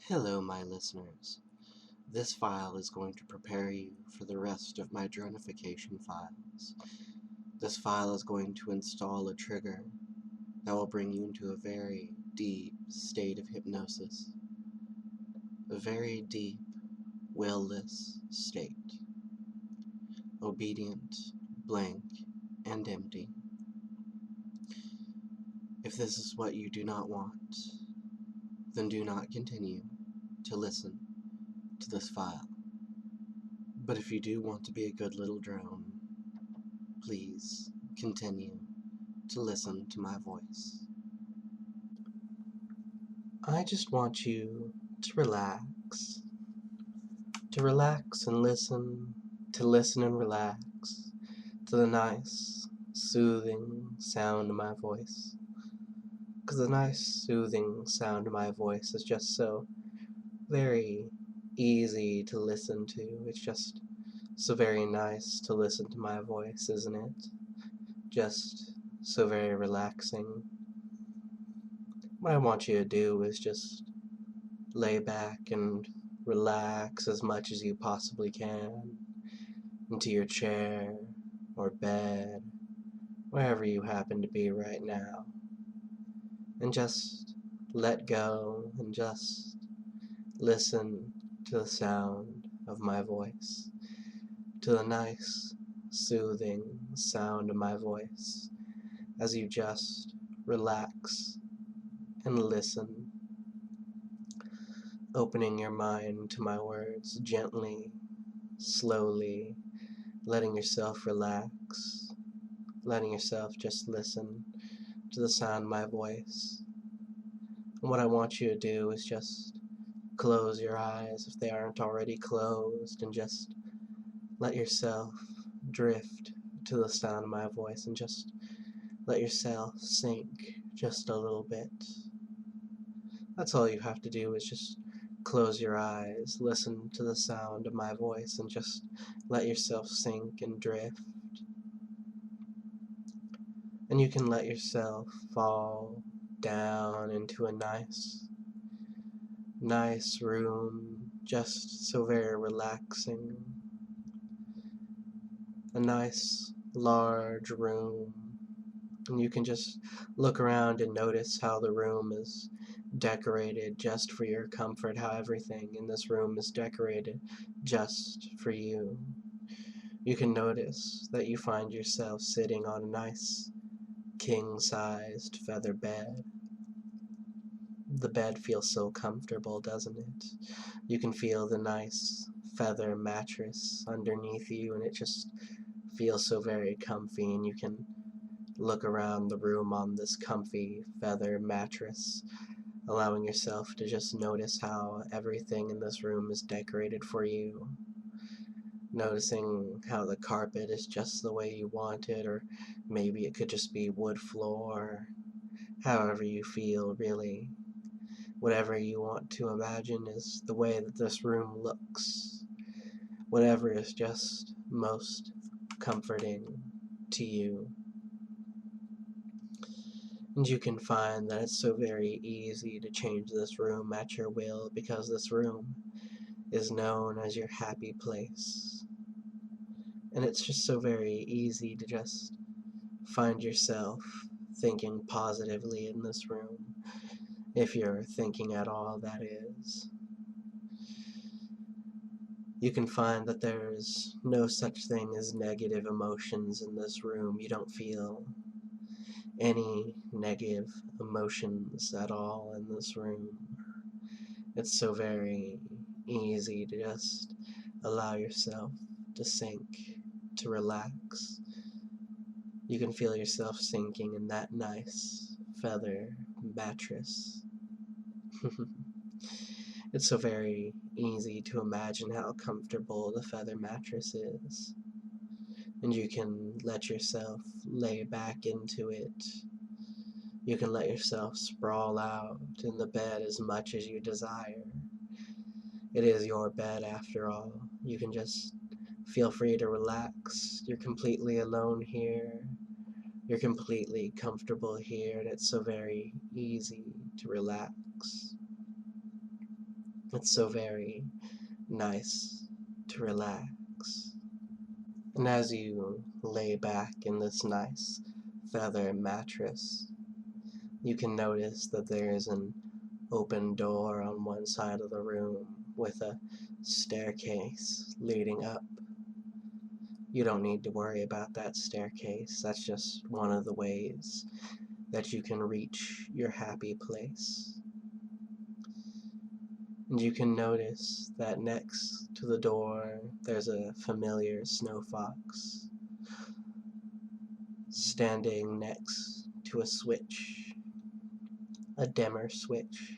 Hello, my listeners. This file is going to prepare you for the rest of my dronification files. This file is going to install a trigger that will bring you into a very deep state of hypnosis. A very deep, will-less state. Obedient, blank, and empty. If this is what you do not want, then do not continue to listen to this file. But if you do want to be a good little drone, please continue to listen to my voice. I just want you to relax and listen, to listen and relax to the nice, soothing sound of my voice. Because the nice, soothing sound of my voice is just so very easy to listen to. It's just so very nice to listen to my voice, isn't it? Just so very relaxing. What I want you to do is just lay back and relax as much as you possibly can into your chair or bed, wherever you happen to be right now, and just let go and just listen to the sound of my voice, to the nice, soothing sound of my voice as you just relax and listen, opening your mind to my words gently, slowly, letting yourself relax, letting yourself just listen to the sound of my voice. And what I want you to do is just close your eyes if they aren't already closed, and just let yourself drift to the sound of my voice and just let yourself sink just a little bit. That's all you have to do, is just close your eyes, listen to the sound of my voice, and just let yourself sink and drift. And you can let yourself fall down into a nice room, just so very relaxing. A nice, large room. And you can just look around and notice how the room is decorated just for your comfort, how everything in this room is decorated just for you. You can notice that you find yourself sitting on a nice king-sized feather bed. The bed feels so comfortable, doesn't it? You can feel the nice feather mattress underneath you, and it just feels so very comfy, and you can look around the room on this comfy feather mattress, allowing yourself to just notice how everything in this room is decorated for you. Noticing how the carpet is just the way you want it, or maybe it could just be wood floor, however you feel, really. Whatever you want to imagine is the way that this room looks. Whatever is just most comforting to you. And you can find that it's so very easy to change this room at your will, because this room is known as your happy place. And it's just so very easy to just find yourself thinking positively in this room, if you're thinking at all, that is. You can find that there's no such thing as negative emotions in this room. You don't feel any negative emotions at all in this room. It's so very easy to just allow yourself to sink, to relax. You can feel yourself sinking in that nice feather mattress. It's so very easy to imagine how comfortable the feather mattress is. And you can let yourself lay back into it. You can let yourself sprawl out in the bed as much as you desire. It is your bed after all. You can just feel free to relax. You're completely alone here. You're completely comfortable here, and it's so very easy to relax. It's so very nice to relax. And as you lay back in this nice feather mattress, you can notice that there is an open door on one side of the room with a staircase leading up. You don't need to worry about that staircase. That's just one of the ways that you can reach your happy place. And you can notice that next to the door there's a familiar snow fox standing next to a switch, a dimmer switch,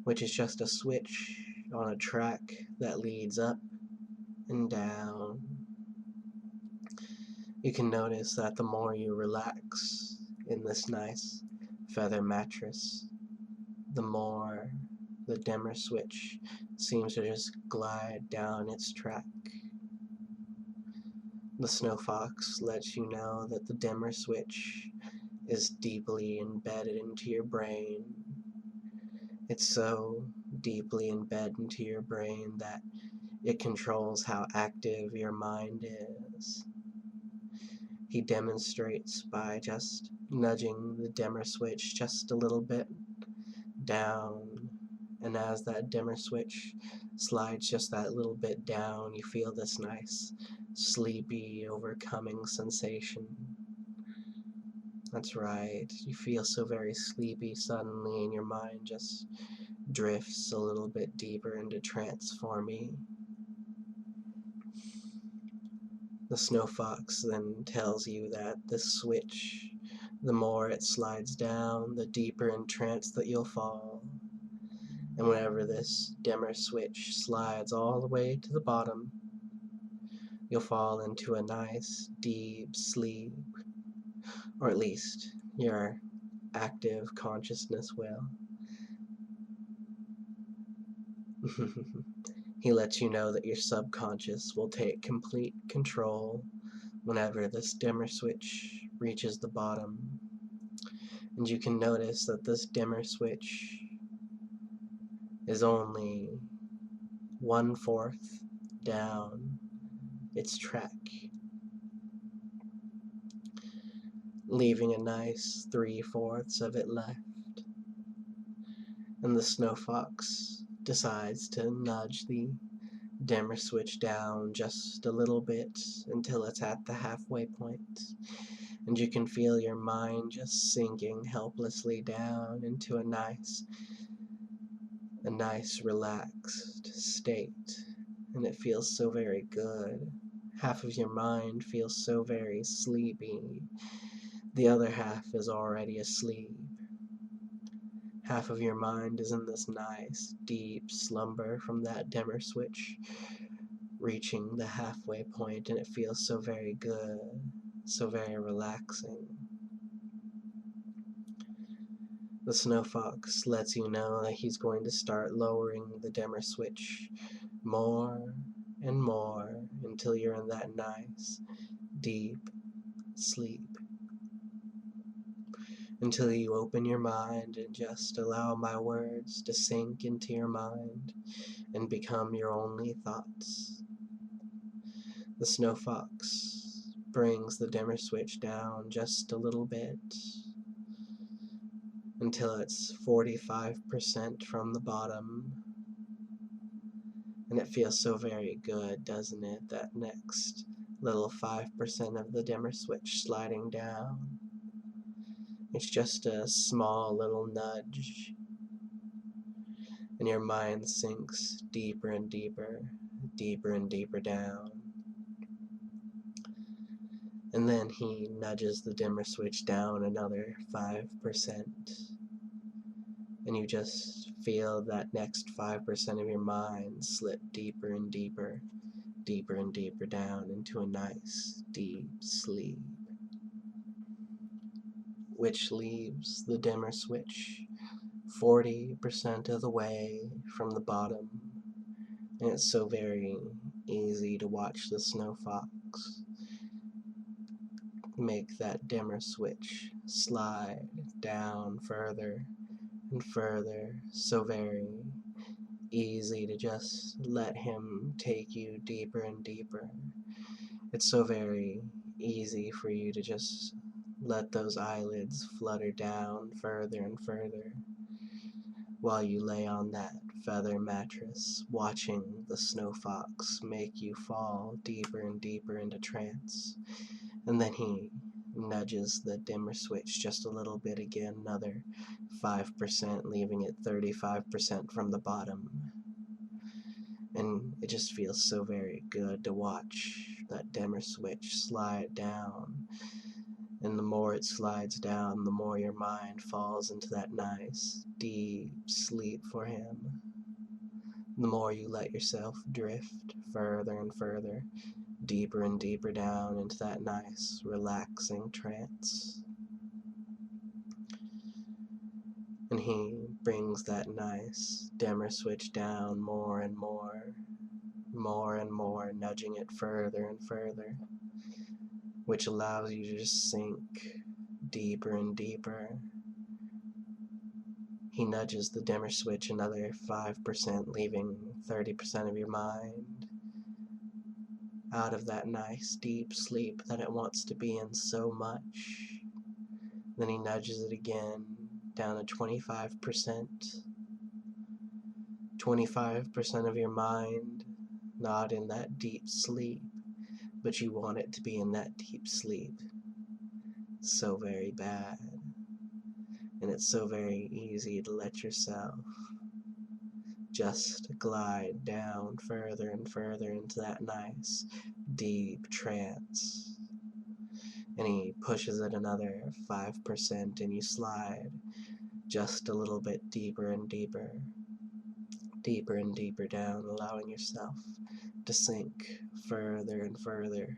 which is just a switch on a track that leads up and down. You can notice that the more you relax in this nice feather mattress, the more the dimmer switch seems to just glide down its track. The snow fox lets you know that the dimmer switch is deeply embedded into your brain. It's so deeply embedded into your brain that it controls how active your mind is. He demonstrates by just nudging the dimmer switch just a little bit down, and as that dimmer switch slides just that little bit down, you feel this nice, sleepy, overcoming sensation. That's right, you feel so very sleepy suddenly, and your mind just drifts a little bit deeper into trance forming. The snow fox then tells you that this switch, the more it slides down, the deeper in trance that you'll fall. And whenever this dimmer switch slides all the way to the bottom, you'll fall into a nice deep sleep, or at least your active consciousness will. He lets you know that your subconscious will take complete control whenever this dimmer switch reaches the bottom. And you can notice that this dimmer switch is only 1/4 down its track, leaving a nice 3/4 of it left. And the snow fox decides to nudge the dimmer switch down just a little bit until it's at the halfway point, and you can feel your mind just sinking helplessly down into a nice relaxed state, and it feels so very good. Half of your mind feels so very sleepy, the other half is already asleep. Half of your mind is in this nice deep slumber from that dimmer switch reaching the halfway point, and it feels so very good, so very relaxing. The snow fox lets you know that he's going to start lowering the dimmer switch more and more until you're in that nice deep sleep, until you open your mind and just allow my words to sink into your mind and become your only thoughts. The snow fox brings the dimmer switch down just a little bit until it's 45% from the bottom, and it feels so very good, doesn't it, that next little 5% of the dimmer switch sliding down. It's just a small little nudge, and your mind sinks deeper and deeper, deeper and deeper down. And then he nudges the dimmer switch down another 5%. And you just feel that next 5% of your mind slip deeper and deeper, deeper and deeper down into a nice deep sleep, which leaves the dimmer switch 40% of the way from the bottom. And it's so very easy to watch the snow fox make that dimmer switch slide down further and further, so very easy to just let him take you deeper and deeper. It's so very easy for you to just let those eyelids flutter down further and further while you lay on that feather mattress, watching the snow fox make you fall deeper and deeper into trance. And then he nudges the dimmer switch just a little bit again, another 5%, leaving it 35% from the bottom. And it just feels so very good to watch that dimmer switch slide down. And the more it slides down, the more your mind falls into that nice, deep sleep for him. The more you let yourself drift further and further, deeper and deeper down into that nice, relaxing trance. And he brings that nice dimmer switch down more and more, nudging it further and further, which allows you to just sink deeper and deeper. He nudges the dimmer switch another 5%, leaving 30% of your mind out of that nice deep sleep that it wants to be in so much. Then he nudges it again down to 25%. 25% of your mind not in that deep sleep, but you want it to be in that deep sleep so very bad. And it's so very easy to let yourself just glide down further and further into that nice deep trance. And he pushes it another 5%, and you slide just a little bit deeper and deeper, deeper and deeper down, allowing yourself to sink further and further,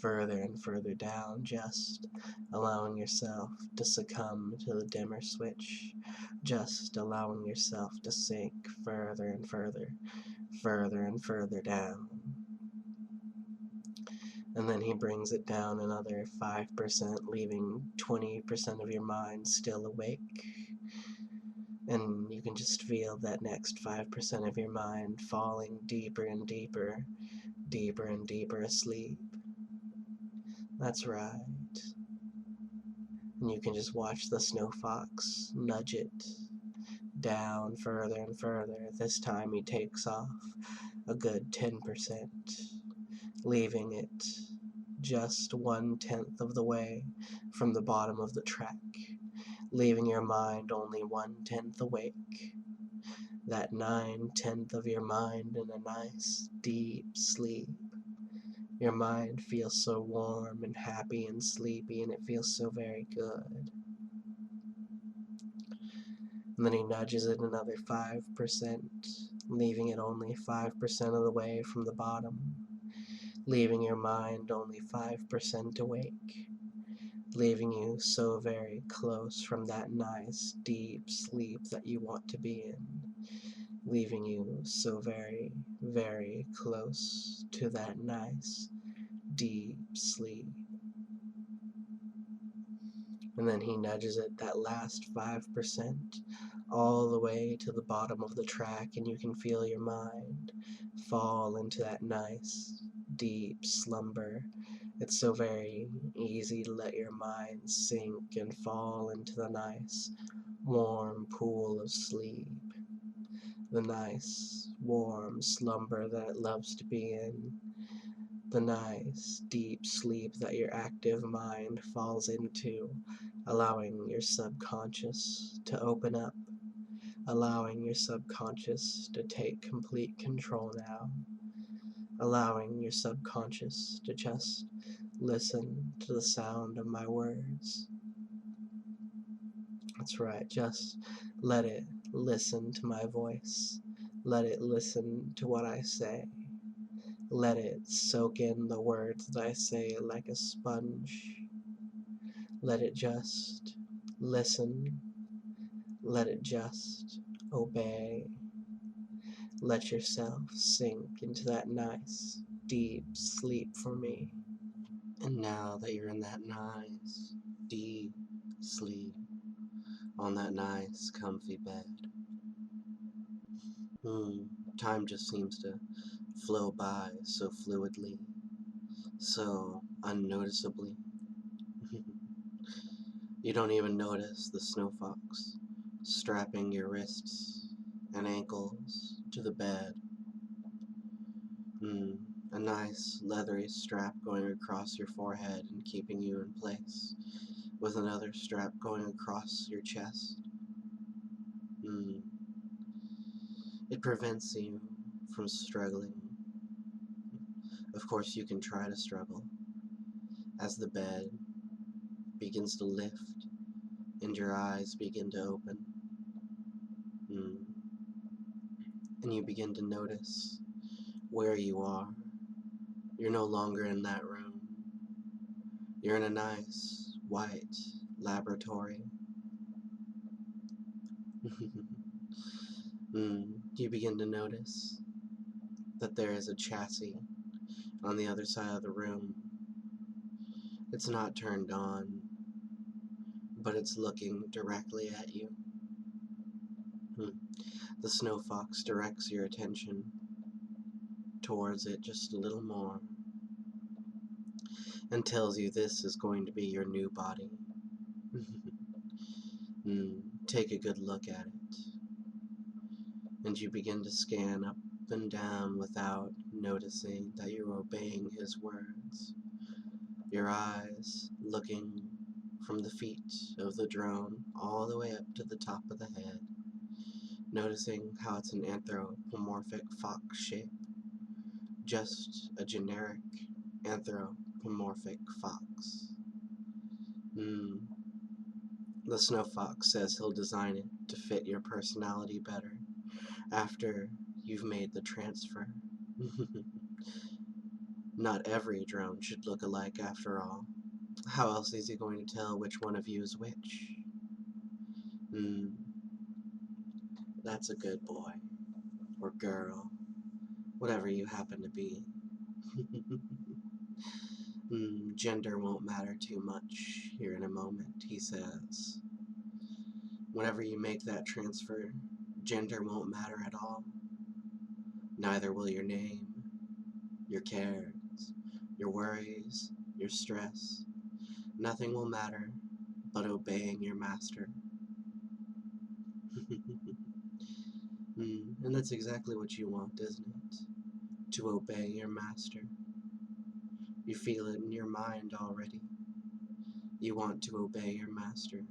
further and further down, just allowing yourself to succumb to the dimmer switch, just allowing yourself to sink further and further, further and further down. And then he brings it down another 5%, leaving 20% of your mind still awake. And you can just feel that next 5% of your mind falling deeper and deeper, deeper and deeper asleep. That's right. And you can just watch the snow fox nudge it down further and further. This time he takes off a good 10%, leaving it just 1/10 of the way from the bottom of the track, leaving your mind only 1/10 awake. That 9/10 of your mind in a nice deep sleep. Your mind feels so warm and happy and sleepy, and it feels so very good. And then he nudges it another 5%, leaving it only 5% of the way from the bottom, leaving your mind only 5% awake, leaving you so very close from that nice deep sleep that you want to be in, leaving you so very, very close to that nice deep sleep. And then he nudges it that last 5% all the way to the bottom of the track, and you can feel your mind fall into that nice deep slumber. It's so very easy to let your mind sink and fall into the nice warm pool of sleep, the nice warm slumber that it loves to be in, the nice deep sleep that your active mind falls into, allowing your subconscious to open up, allowing your subconscious to take complete control now, allowing your subconscious to just listen to the sound of my words. That's right, just let it listen to my voice. Let it listen to what I say. Let it soak in the words that I say like a sponge. Let it just listen. Let it just obey. Let yourself sink into that nice, deep sleep for me. And now that you're in that nice, deep sleep, on that nice, comfy bed, Time just seems to flow by so fluidly, so unnoticeably. You don't even notice the snow fox strapping your wrists and ankles to the bed. A nice leathery strap going across your forehead and keeping you in place, with another strap going across your chest. It prevents you from struggling. Of course, you can try to struggle as the bed begins to lift and your eyes begin to open. And you begin to notice where you are. You're no longer in that room. You're in a nice, white laboratory. You begin to notice that there is a chassis on the other side of the room. It's not turned on, but it's looking directly at you. The snow fox directs your attention towards it just a little more and tells you this is going to be your new body. Take a good look at it. And you begin to scan up and down without noticing that you're obeying his words. Your eyes looking from the feet of the drone all the way up to the top of the head, noticing how it's an anthropomorphic fox shape, just a generic anthropomorphic fox. The snow fox says he'll design it to fit your personality better after you've made the transfer. Not every drone should look alike after all. How else is he going to tell which one of you is which? That's a good boy. Or girl. Whatever you happen to be. Gender won't matter too much here in a moment, he says. Whenever you make that transfer, gender won't matter at all. Neither will your name, your cares, your worries, your stress. Nothing will matter but obeying your master. And that's exactly what you want, isn't it? To obey your master. You feel it in your mind already. You want to obey your master.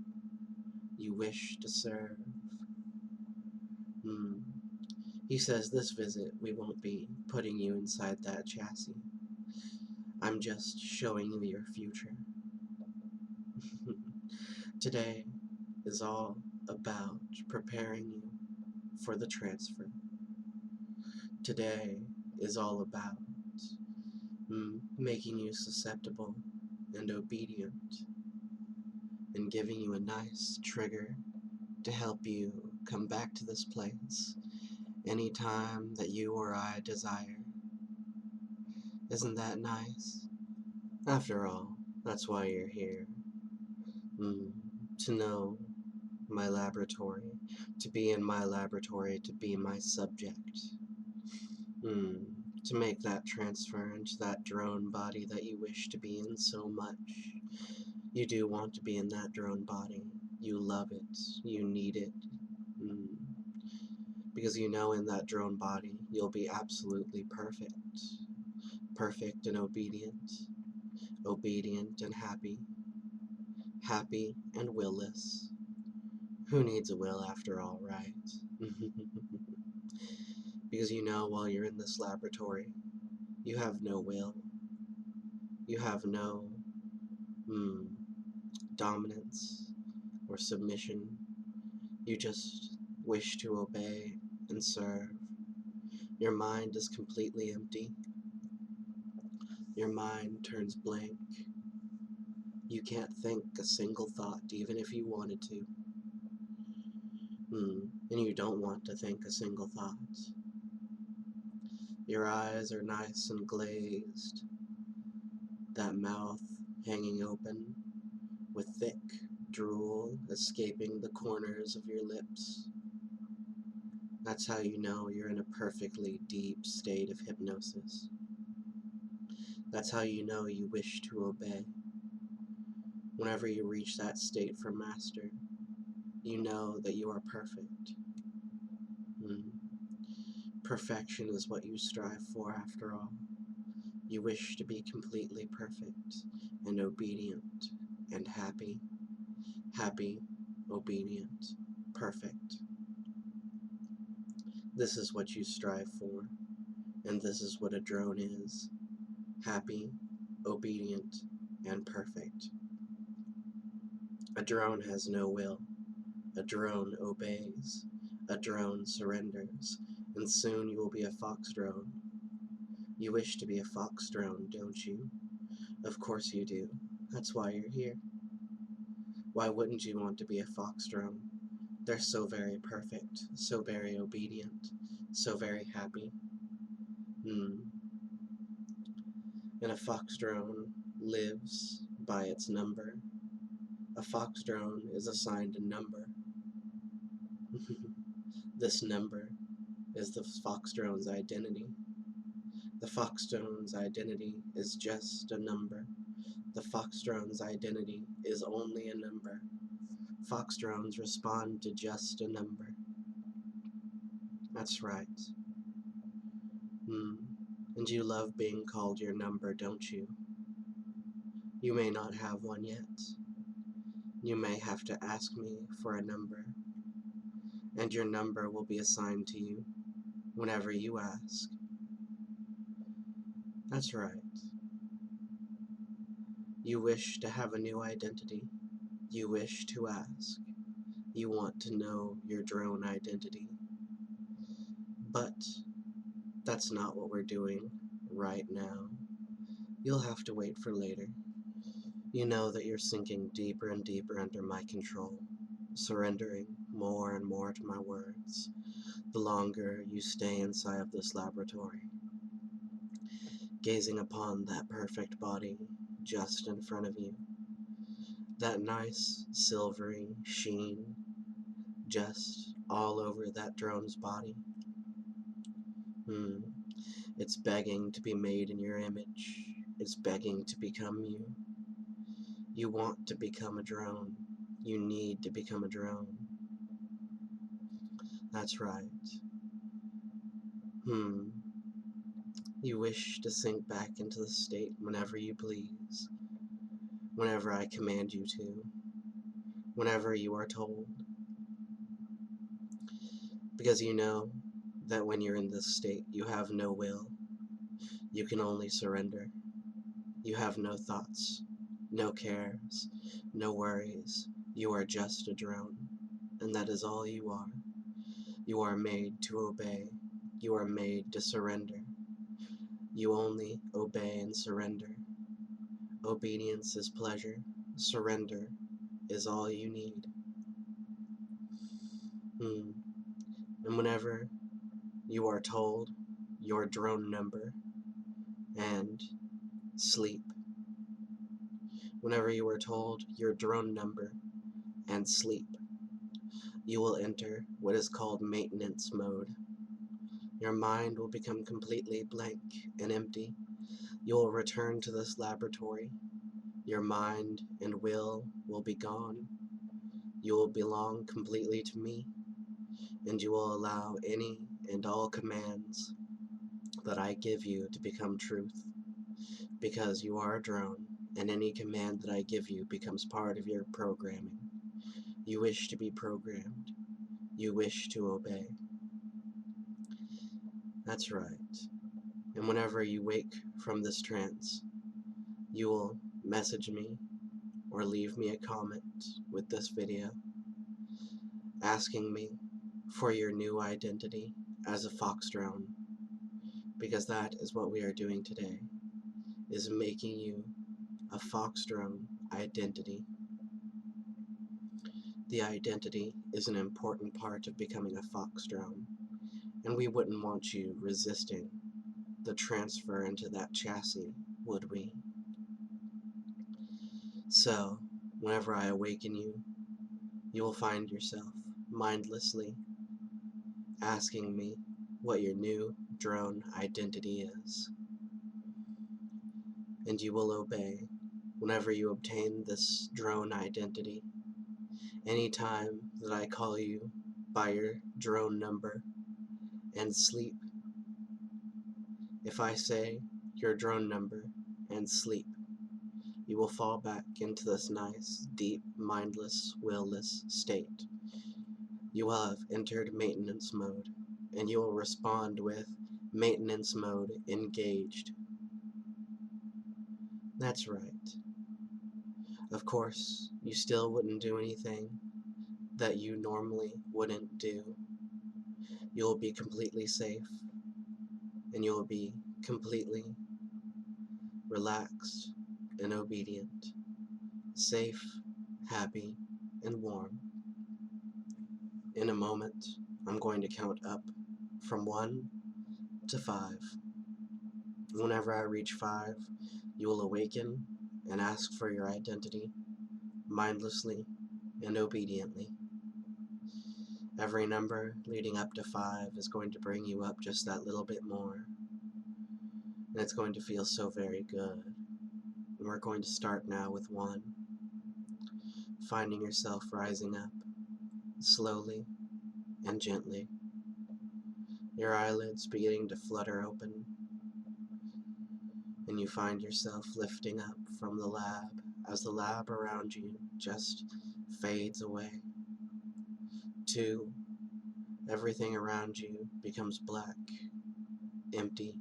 You wish to serve. He says this visit we won't be putting you inside that chassis. I'm just showing you your future. Today is all about preparing you for the transfer. Today is all about making you susceptible and obedient and giving you a nice trigger to help you come back to this place anytime that you or I desire. Isn't that nice? After all, that's why you're here. To know my laboratory, to be in my laboratory, to be my subject. To make that transfer into that drone body that you wish to be in so much. You do want to be in that drone body. You love it. You need it. Because you know in that drone body you'll be absolutely perfect. Perfect and obedient. Obedient and happy. Happy and willless. Who needs a will after all, right? Because you know while you're in this laboratory, you have no will. You have no dominance or submission. You just wish to obey and serve. Your mind is completely empty. Your mind turns blank. You can't think a single thought, even if you wanted to. And you don't want to think a single thought. Your eyes are nice and glazed, that mouth hanging open, with thick drool escaping the corners of your lips. That's how you know you're in a perfectly deep state of hypnosis. That's how you know you wish to obey. Whenever you reach that state from Master, you know that you are perfect. Perfection is what you strive for after all. You wish to be completely perfect and obedient and happy. Happy, obedient, perfect. This is what you strive for, and this is what a drone is. Happy, obedient, and perfect. A drone has no will. A drone obeys. A drone surrenders, and soon you will be a fox drone. You wish to be a fox drone, don't you? Of course you do. That's why you're here. Why wouldn't you want to be a fox drone? They're so very perfect, so very obedient, so very happy. And a fox drone lives by its number. A fox drone is assigned a number. This number is the fox drone's identity. The fox drone's identity is just a number. The fox drone's identity is only a number. Fox drones respond to just a number. That's right. And you love being called your number, don't you? You may not have one yet. You may have to ask me for a number, and your number will be assigned to you whenever you ask. That's right. You wish to have a new identity. You wish to ask. You want to know your drone identity. But that's not what we're doing right now. You'll have to wait for later. You know that you're sinking deeper and deeper under my control, surrendering more and more to my words, the longer you stay inside of this laboratory, gazing upon that perfect body just in front of you, that nice silvery sheen just all over that drone's body. It's begging to be made in your image. It's begging to become you. You want to become a drone. You need to become a drone. That's right. You wish to sink back into the state whenever you please, whenever I command you to, whenever you are told. Because you know that when you're in this state, you have no will. You can only surrender. You have no thoughts, no cares, no worries. You are just a drone, and that is all you are. You are made to obey. You are made to surrender. You only obey and surrender. Obedience is pleasure. Surrender is all you need. And whenever you are told your drone number and sleep, whenever you are told your drone number and sleep, you will enter what is called maintenance mode. Your mind will become completely blank and empty. You will return to this laboratory. Your mind and will be gone. You will belong completely to me, and you will allow any and all commands that I give you to become truth, because you are a drone, and any command that I give you becomes part of your programming. You wish to be programmed. You wish to obey. That's right. And whenever you wake from this trance, you will message me or leave me a comment with this video asking me for your new identity as a fox drone, because that is what we are doing today, is making you a fox drone identity. The identity is an important part of becoming a fox drone, and we wouldn't want you resisting the transfer into that chassis, would we? So, whenever I awaken you, you will find yourself mindlessly asking me what your new drone identity is. And you will obey whenever you obtain this drone identity. Anytime that I call you by your drone number and sleep, if I say your drone number and sleep, you will fall back into this nice, deep, mindless, will-less state. You will have entered maintenance mode, and you will respond with maintenance mode engaged. That's right. Of course, you still wouldn't do anything that you normally wouldn't do. You'll be completely safe, and you'll be completely relaxed and obedient, safe, happy, and warm. In a moment, I'm going to count up from 1 to 5. Whenever I reach 5, you will awaken and ask for your identity, mindlessly and obediently. Every number leading up to 5 is going to bring you up just that little bit more, and it's going to feel so very good. And we're going to start now with 1, finding yourself rising up, slowly and gently, your eyelids beginning to flutter open, and you find yourself lifting up from the lab as the lab around you just fades away. 2, everything around you becomes black, empty,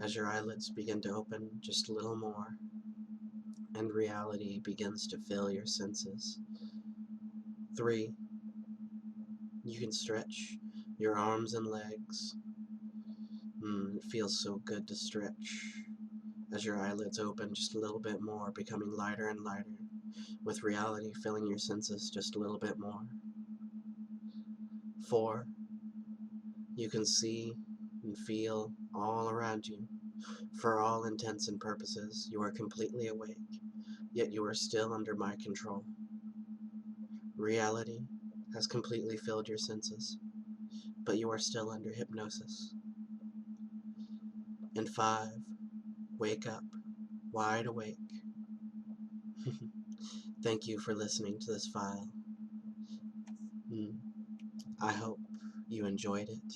as your eyelids begin to open just a little more, and reality begins to fill your senses. 3, you can stretch your arms and legs. It feels so good to stretch as your eyelids open just a little bit more, becoming lighter and lighter, with reality filling your senses just a little bit more. 4, you can see and feel all around you. For all intents and purposes, you are completely awake, yet you are still under my control. Reality has completely filled your senses, but you are still under hypnosis. And 5, wake up, wide awake. Thank you for listening to this file. I hope you enjoyed it.